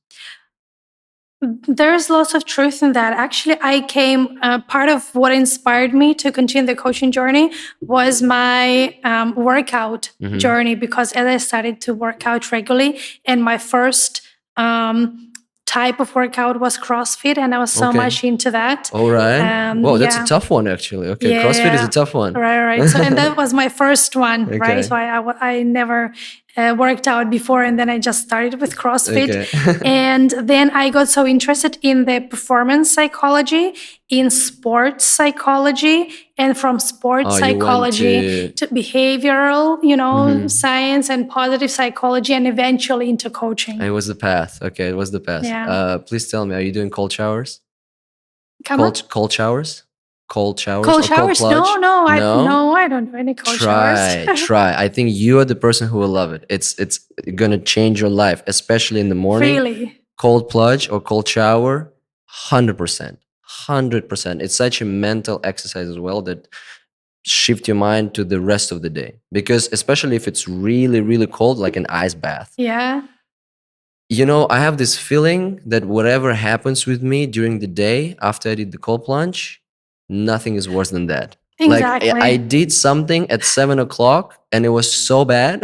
There's lots of truth in that. Actually, I came, part of what inspired me to continue the coaching journey was my workout journey, because as I started to work out regularly, and my first type of workout was CrossFit, and I was so much into that. All right. Whoa, that's a tough one, actually. Okay, CrossFit is a tough one. Right. So, and that was my first one, right? So I never worked out before, and then I just started with CrossFit. And then I got so interested in the performance psychology, in sports psychology, and from sports psychology to behavioral, science and positive psychology, and eventually into coaching. It was the path. Okay, it was the path. Yeah. Please tell me, are you doing cold showers? Cold showers? Cold showers? Cold or showers? Cold plunge? No, I don't do any cold showers. Try. I think you are the person who will love it. It's gonna change your life, especially in the morning. Really? Cold plunge or cold shower, 100%. 100%. It's such a mental exercise as well that shift your mind to the rest of the day. Because especially if it's really, really cold, like an ice bath. Yeah. I have this feeling that whatever happens with me during the day after I did the cold plunge, nothing is worse than that. Exactly. Like I did something at 7 o'clock and it was so bad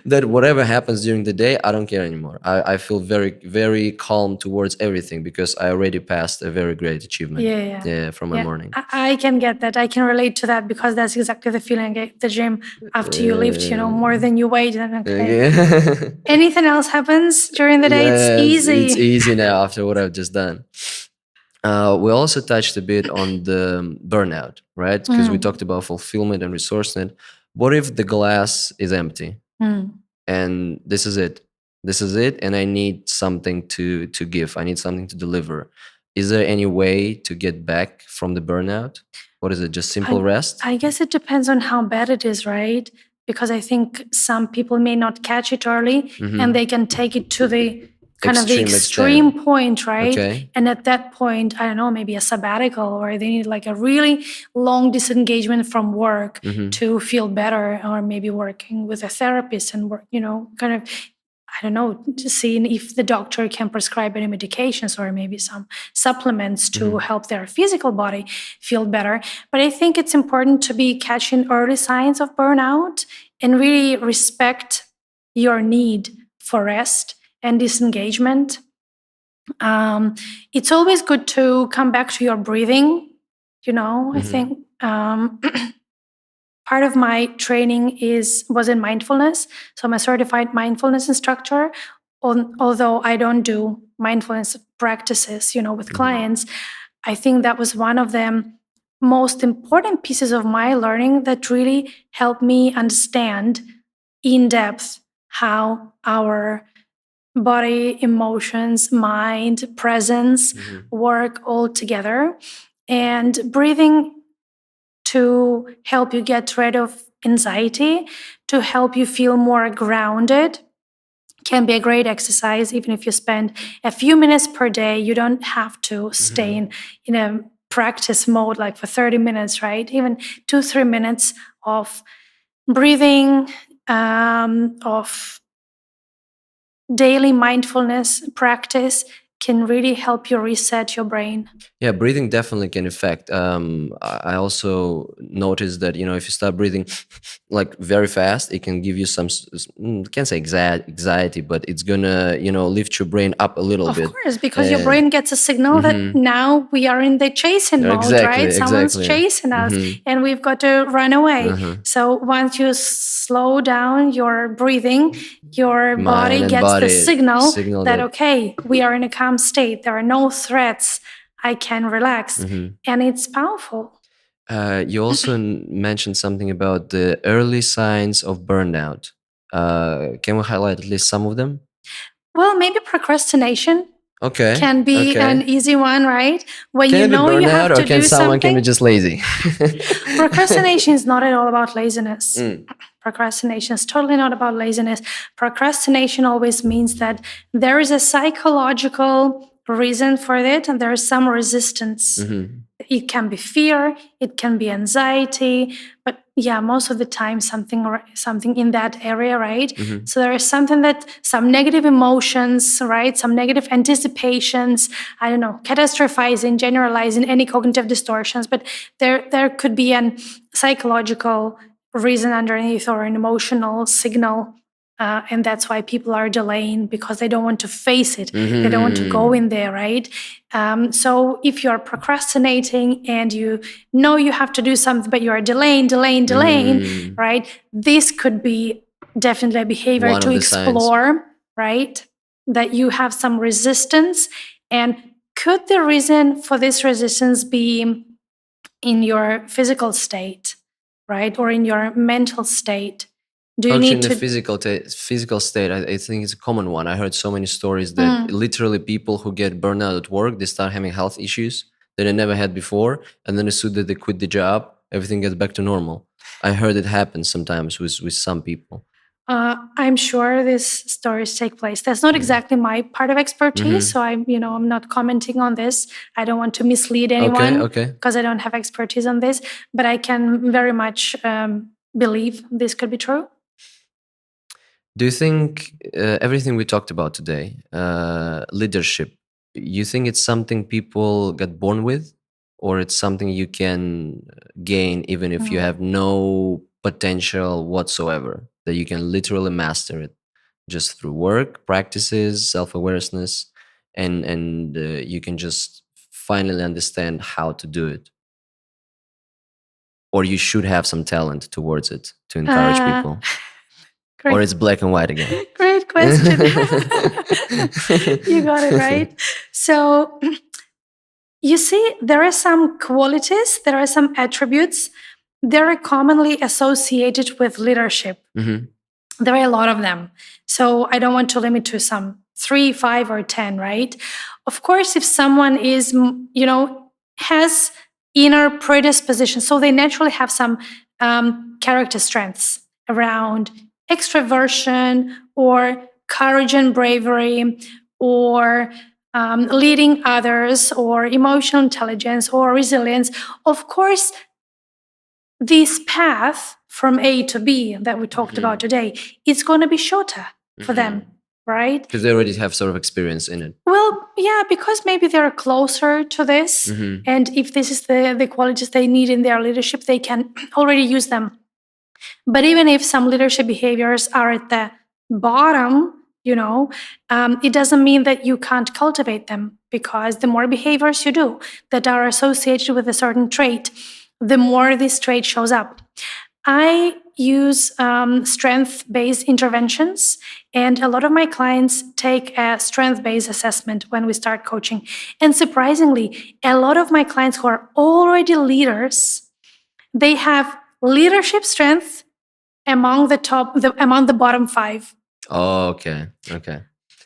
that whatever happens during the day, I don't care anymore. I feel very, very calm towards everything because I already passed a very great achievement. Yeah, from my morning. I can get that. I can relate to that because that's exactly the feeling I get at the gym after you lift, more than you weigh. Then anything else happens during the day, it's easy. It's easy now after what I've just done. We also touched a bit on the burnout, right? Because we talked about fulfillment and resourcement. What if the glass is empty and this is it? This is it, and I need something to give. I need something to deliver. Is there any way to get back from the burnout? What is it? Just simple rest? I guess it depends on how bad it is, right? Because I think some people may not catch it early and they can take it to the kind of the extreme point, right? Okay. And at that point, I don't know, maybe a sabbatical, or they need like a really long disengagement from work to feel better, or maybe working with a therapist and work, kind of, I don't know, to see if the doctor can prescribe any medications or maybe some supplements to help their physical body feel better. But I think it's important to be catching early signs of burnout and really respect your need for rest and disengagement. It's always good to come back to your breathing. I think part of my training was in mindfulness. So I'm a certified mindfulness instructor. Although I don't do mindfulness practices, with clients, I think that was one of the most important pieces of my learning that really helped me understand in depth how our body, emotions, mind, presence work all together. And breathing to help you get rid of anxiety, to help you feel more grounded, can be a great exercise. Even if you spend a few minutes per day, you don't have to stay in a practice mode like for 30 minutes, right? Even 2-3 minutes of breathing, of daily mindfulness practice can really help you reset your brain. Yeah, breathing definitely can affect. I also noticed that if you start breathing like very fast, it can give you some can't say anxiety, but it's gonna lift your brain up a little Of bit. course, because your brain gets a signal that now we are in the chasing mode, right? Someone's chasing us and we've got to run away. So once you slow down your breathing, your body gets the signal that, okay, we are in a calm state. There are no threats. I can relax. And it's powerful. You also mentioned something about the early signs of burnout. Can we highlight at least some of them? Well, maybe procrastination Okay. can be an easy one, right? When Can you it be know you have burnout, to or can do someone can be something. just lazy? Procrastination is not at all about laziness. Procrastination is totally not about laziness. Procrastination always means that there is a psychological reason for it and there is some resistance. It can be fear, it can be anxiety, but yeah, most of the time something in that area, right? So there is some negative emotions, right? Some negative anticipations. I don't know, catastrophizing, generalizing, any cognitive distortions, but there could be an psychological reason underneath or an emotional signal. And that's why people are delaying, because they don't want to face it. They don't want to go in there, right? So if you're procrastinating and you know you have to do something, but you are delaying, right? This could be definitely a behavior to explore, right? That you have some resistance. And could the reason for this resistance be in your physical state, right? Or in your mental state? Do you Actually, need in the to physical state, I think it's a common one. I heard so many stories that literally people who get burnout at work, they start having health issues that they never had before, and then as soon as they quit the job, everything gets back to normal. I heard it happens sometimes with some people. I'm sure these stories take place. That's not exactly my part of expertise, so I'm not commenting on this. I don't want to mislead anyone because I don't have expertise on this, but I can very much believe this could be true. Do you think everything we talked about today, leadership, you think it's something people get born with, or it's something you can gain even if you have no potential whatsoever, that you can literally master it just through work, practices, self-awareness, and you can just finally understand how to do it? Or you should have some talent towards it to encourage people? Great. Or it's black and white again? Great question. You got it right. So you see, there are some qualities, there are some attributes that are commonly associated with leadership. There are a lot of them. So I don't want to limit to some 3, 5, or 10, right? Of course, if someone is, has inner predisposition, so they naturally have some character strengths around extroversion or courage and bravery or leading others or emotional intelligence or resilience. Of course, this path from A to B that we talked about today, it's going to be shorter for them, right? Because they already have sort of experience in it. Well, yeah, because maybe they're closer to this. And if this is the qualities they need in their leadership, they can already use them. But even if some leadership behaviors are at the bottom, it doesn't mean that you can't cultivate them, because the more behaviors you do that are associated with a certain trait, the more this trait shows up. I use strength-based interventions, and a lot of my clients take a strength-based assessment when we start coaching. And surprisingly, a lot of my clients who are already leaders, they have leadership strength among the bottom 5. Oh, okay.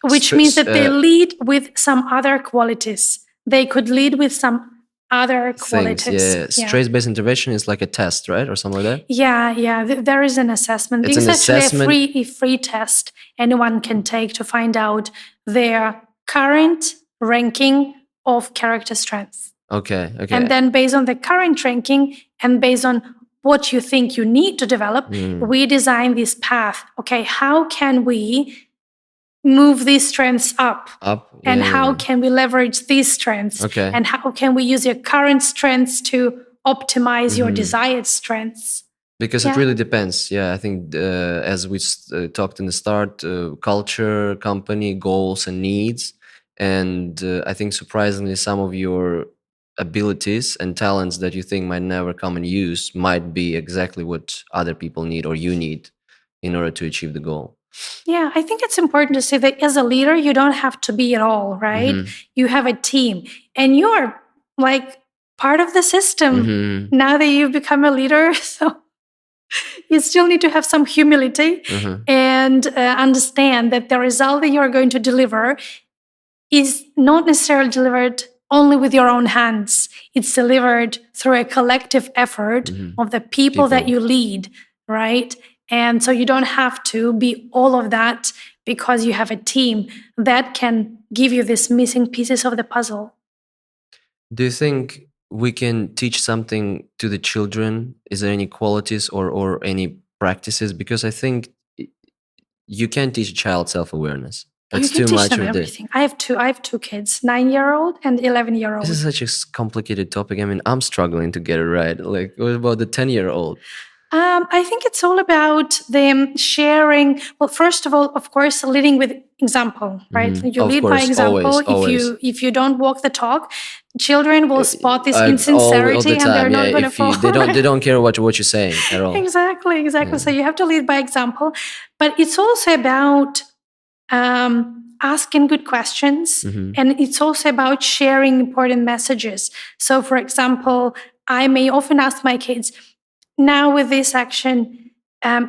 Which means that they lead with some other qualities. They could lead with some other qualities. Things, yeah. Strength-based intervention is like a test, right? Or something like that? Yeah. There is an assessment. It's an actually assessment. A free test anyone can take to find out their current ranking of character strengths. Okay. And then based on the current ranking and based on what you think you need to develop, we design this path. Okay, how can we move these strengths up? And how can we leverage these strengths? Okay. And how can we use your current strengths to optimize your desired strengths? Because it really depends. Yeah, I think as we talked in the start, culture, company, goals and needs. And I think surprisingly, some of your abilities and talents that you think might never come in use might be exactly what other people need or you need in order to achieve the goal. Yeah, I think it's important to say that as a leader, you don't have to be it all, right? You have a team and you're like part of the system now that you've become a leader. So you still need to have some humility and understand that the result that you're going to deliver is not necessarily delivered only with your own hands. It's delivered through a collective effort of the people that you lead, right? And so you don't have to be all of that because you have a team that can give you these missing pieces of the puzzle. Do you think we can teach something to the children? Is there any qualities or any practices? Because I think you can't teach a child self-awareness. That's you can too teach much them of everything. I have two kids, 9-year-old and 11-year-old. This is such a complicated topic. I mean, I'm struggling to get it right. Like, what about the 10-year-old? I think it's all about them sharing. Well, first of all, of course, leading with example, right? You lead by example. If you don't walk the talk, children will spot this insincerity and they're not going to follow. They don't care what you're saying at all. Exactly. Yeah. So you have to lead by example, but it's also about asking good questions, and it's also about sharing important messages. So, for example, I may often ask my kids, now with this action,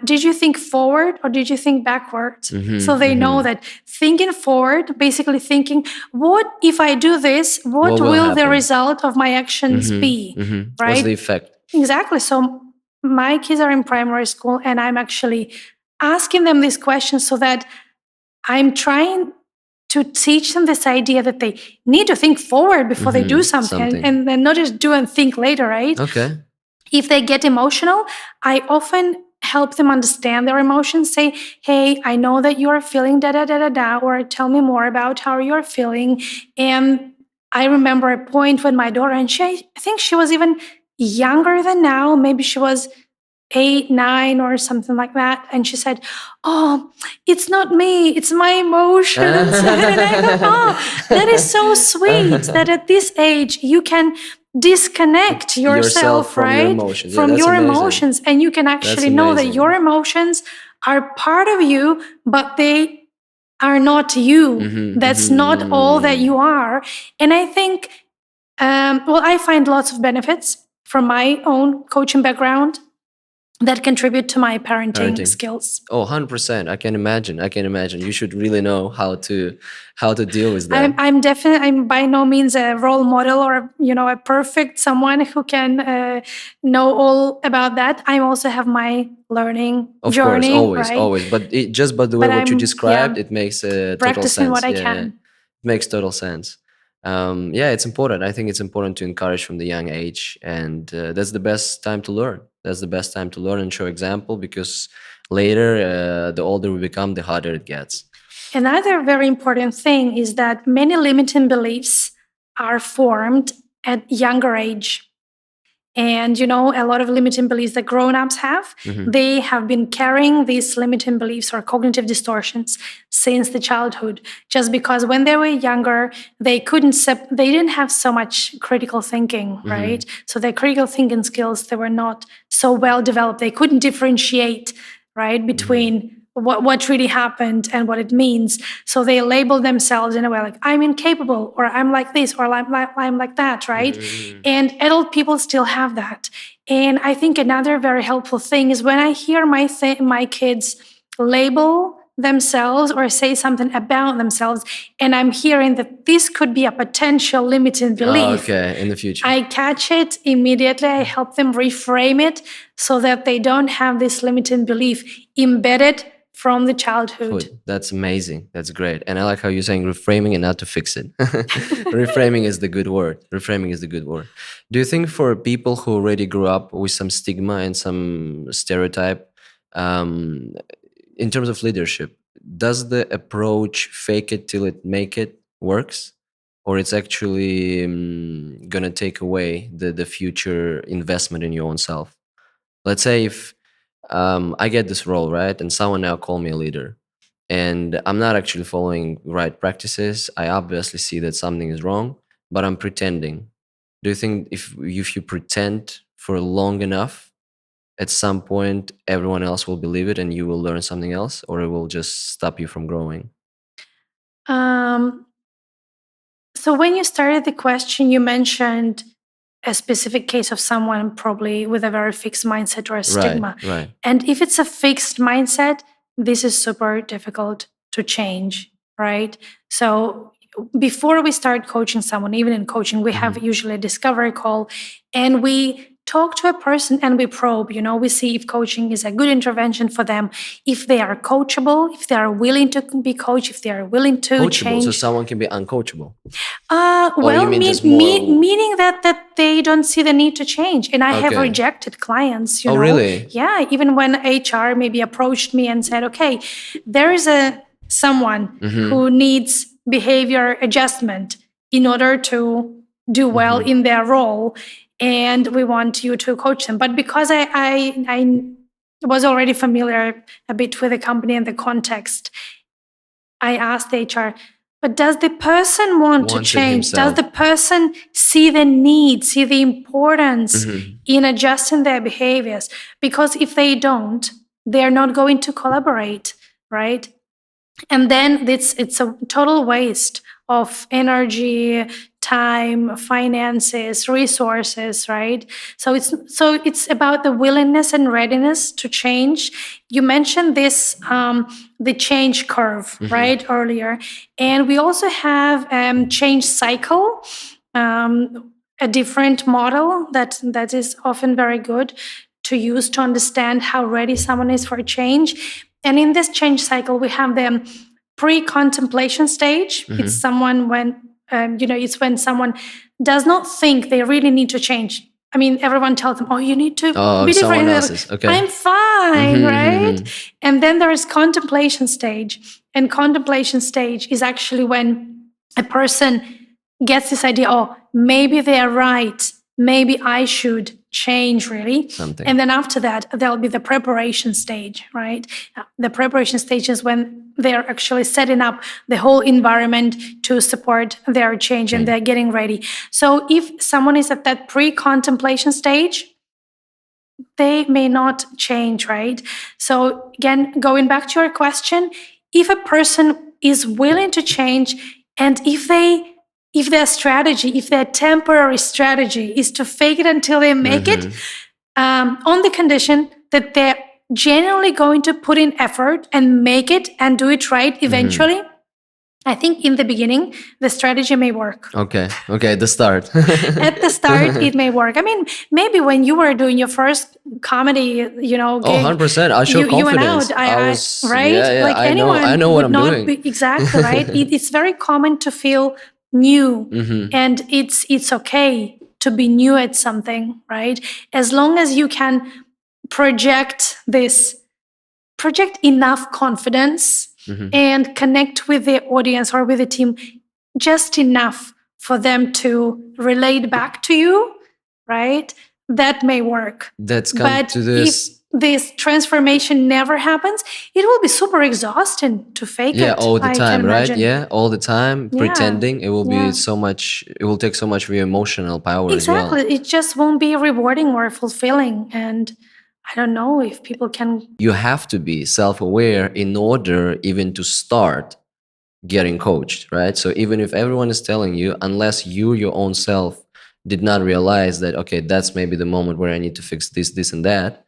did you think forward or did you think backwards? So they know that thinking forward, basically thinking, what if I do this? What will the result of my actions be? Right? What's the effect? Exactly. So my kids are in primary school and I'm actually asking them these questions so that I'm trying to teach them this idea that they need to think forward before they do something. And then not just do and think later, right? Okay. If they get emotional, I often help them understand their emotions. Say, hey, I know that you're feeling da-da-da-da-da, or tell me more about how you're feeling. And I remember a point when my daughter, and I think she was even younger than now, maybe she was 8, 9 or something like that. And she said, oh, it's not me, it's my emotions. And I go, oh, that is so sweet that at this age you can disconnect yourself from right? Your emotions. From your emotions. And you can actually know that your emotions are part of you, but they are not you. That's not all that you are. And I think, I find lots of benefits from my own coaching background that contribute to my parenting skills. Oh, 100%. I can imagine. You should really know how to deal with that. I'm by no means a role model or a perfect someone who can know all about that. I also have my learning journey. Of course, always. But just by the way what you described, it makes total sense. Practicing what I can. It makes total sense. It's important. I think it's important to encourage from the young age, and that's the best time to learn. That's the best time to learn and show example, because later, the older we become, the harder it gets. Another very important thing is that many limiting beliefs are formed at younger age. And, a lot of limiting beliefs that grown-ups have, they have been carrying these limiting beliefs or cognitive distortions since the childhood, just because when they were younger, they didn't have so much critical thinking, right? So their critical thinking skills, they were not so well developed. They couldn't differentiate, right, between what really happened and what it means. So they label themselves in a way like, I'm incapable, or I'm like this, or I'm like that, right? And adult people still have that. And I think another very helpful thing is when I hear my kids label themselves or say something about themselves, and I'm hearing that this could be a potential limiting belief. Okay, in the future. I catch it immediately. I help them reframe it so that they don't have this limiting belief embedded from the childhood. That's amazing. That's great. And I like how you're saying reframing and not to fix it. Reframing is the good word. Reframing is the good word. Do you think for people who already grew up with some stigma and some stereotype, in terms of leadership, does the approach fake it till it make it works? Or it's actually going to take away the future investment in your own self? Let's say if I get this role, right? And someone now call me a leader and I'm not actually following right practices. I obviously see that something is wrong, but I'm pretending. Do you think if you pretend for long enough, at some point everyone else will believe it and you will learn something else, or it will just stop you from growing? So when you started the question, you mentioned a specific case of someone probably with a very fixed mindset or a stigma. Right. And if it's a fixed mindset, this is super difficult to change, right? So before we start coaching someone, even in coaching, we have usually a discovery call, and we talk to a person and we probe, we see if coaching is a good intervention for them, if they are coachable, if they are willing to be coached, if they are willing to Coachable, change. so someone can be uncoachable. Well, meaning that they don't see the need to change. And I have Okay. rejected clients, Oh, really? Yeah, even when HR maybe approached me and said, okay, there is someone who needs behavior adjustment in order to do well in their role, and we want you to coach them. But because I was already familiar a bit with the company and the context, I asked HR, but does the person want to change? Himself. Does the person see the need, see the importance in adjusting their behaviors? Because if they don't, they're not going to collaborate, right? And then it's a total waste of energy, time, finances, resources, right? So it's about the willingness and readiness to change. You mentioned this the change curve, right, earlier, and we also have change cycle, a different model that is often very good to use to understand how ready someone is for change. And in this change cycle, we have the pre-contemplation stage. It's someone when it's when someone does not think they really need to change. I mean, everyone tells them, "Oh, you need to be different." Okay. I'm fine, right? And then there is contemplation stage, and contemplation stage is actually when a person gets this idea, "Oh, maybe they are right. Maybe I should change, really." Something. And then after that, there'll be the preparation stage, right? The preparation stage is when they're actually setting up the whole environment to support their change and they're getting ready. So if someone is at that pre-contemplation stage, they may not change, right? So again, going back to your question, if a person is willing to change, and if their strategy, if their temporary strategy is to fake it until they make it, on the condition that they're genuinely going to put in effort and make it and do it right eventually, I think in the beginning, the strategy may work. Okay, at the start. At the start, it may work. I mean, maybe when you were doing your first comedy, gig, 100%. I show you went confidence. out, right? Yeah, like I anyone know what would I'm not doing. Exactly, right? It's very common to feel new, and it's okay to be new at something, right? As long as you can project enough confidence and connect with the audience or with the team just enough for them to relate back to you, right? that may work. That's come But to if this. this transformation never happens, it will be super exhausting to fake Yeah, it. all the I can time, right? imagine. Yeah, all the time Yeah. pretending. It will Yeah. be so much. It will take so much of your emotional power as Exactly. well. It just won't be rewarding or fulfilling. And I don't know if people can. You have to be self-aware in order even to start getting coached, right? So even if everyone is telling you, unless you your own self did not realize that, okay, that's maybe the moment where I need to fix this and that,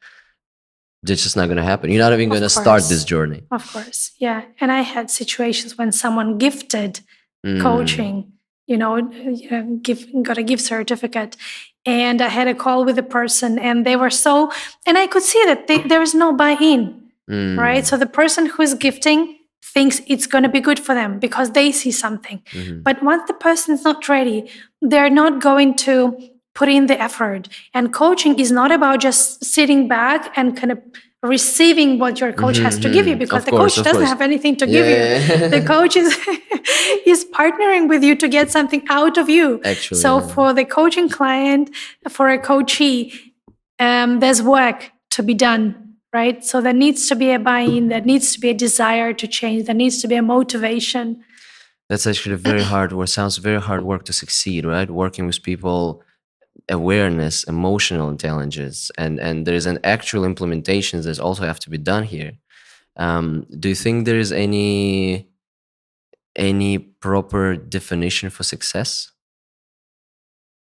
that's just not going to happen. You're not even going to start this journey. Of course. Yeah. And I had situations when someone gifted Mm. coaching, got a gift certificate. And I had a call with a person, and they were so, and I could see that there is no buy-in, right? So the person who is gifting thinks it's going to be good for them because they see something. But once the person is not ready, they're not going to put in the effort. And coaching is not about just sitting back and kind of receiving what your coach has to give you, because the coach doesn't have anything to give you. The coach is partnering with you to get something out of you. Actually, so for the coaching client, for a coachee, there's work to be done, right? So there needs to be a buy-in, there needs to be a desire to change, there needs to be a motivation. That's actually very hard work. Sounds very hard work to succeed, right? Working with people, awareness, emotional intelligence, and there is an actual implementations that also have to be done here. Do you think there is any proper definition for success,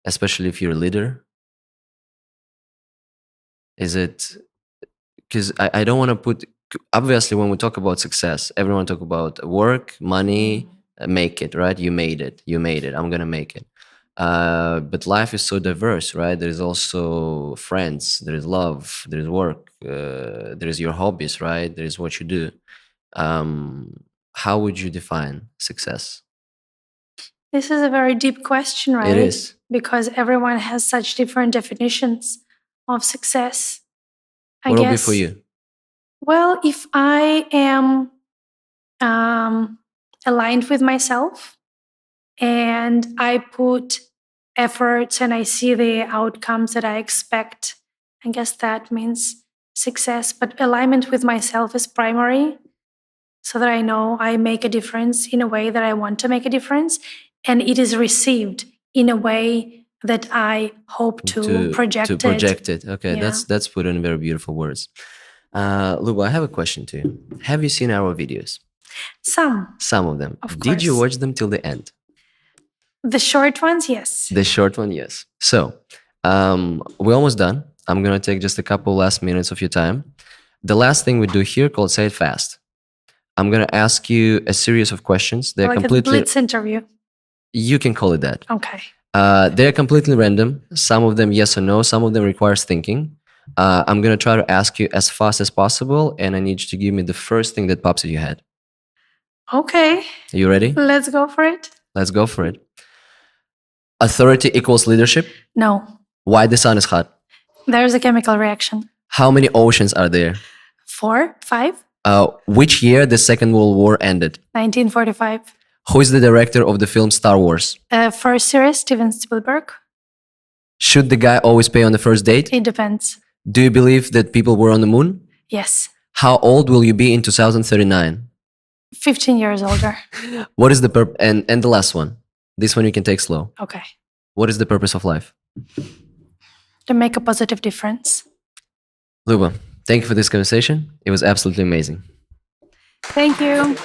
especially if you're a leader? Is it, because I don't want to put, obviously when we talk about success, everyone talk about work, money, make it, right? You made it, I'm gonna make it. But life is so diverse, right? There is also friends, there is love, there is work, there is your hobbies, right? There is what you do. How would you define success? This is a very deep question, right? It is. Because everyone has such different definitions of success. What will be for you? Well, if I am aligned with myself and I put efforts and I see the outcomes that I expect, I guess that means success. But alignment with myself is primary, so that I know I make a difference in a way that I want to make a difference, and it is received in a way that I hope to project it. Okay, Yeah. that's put in very beautiful words. Luba, I have a question to you. Have you seen our videos? Some of them. Did you watch them till the end? The short ones, yes. The short one, yes. So we're almost done. I'm gonna take just a couple last minutes of your time. The last thing we do here, called Say It Fast. I'm gonna ask you a series of questions. They're Like completely a blitz interview. You can call it that. Okay. They're completely random. Some of them yes or no. Some of them requires thinking. I'm gonna try to ask you as fast as possible, and I need you to give me the first thing that pops in your head. Okay. Are you ready? Let's go for it. Let's go for it. Authority equals leadership? No. Why the sun is hot? There's a chemical reaction. How many oceans are there? 4, 5. Which year the Second World War ended? 1945. Who is the director of the film Star Wars? First series, Steven Spielberg. Should the guy always pay on the first date? It depends. Do you believe that people were on the moon? Yes. How old will you be in 2039? 15 years older. What is the purpose? And the last one. This one you can take slow. Okay. What is the purpose of life? To make a positive difference. Luba, thank you for this conversation. It was absolutely amazing. Thank you.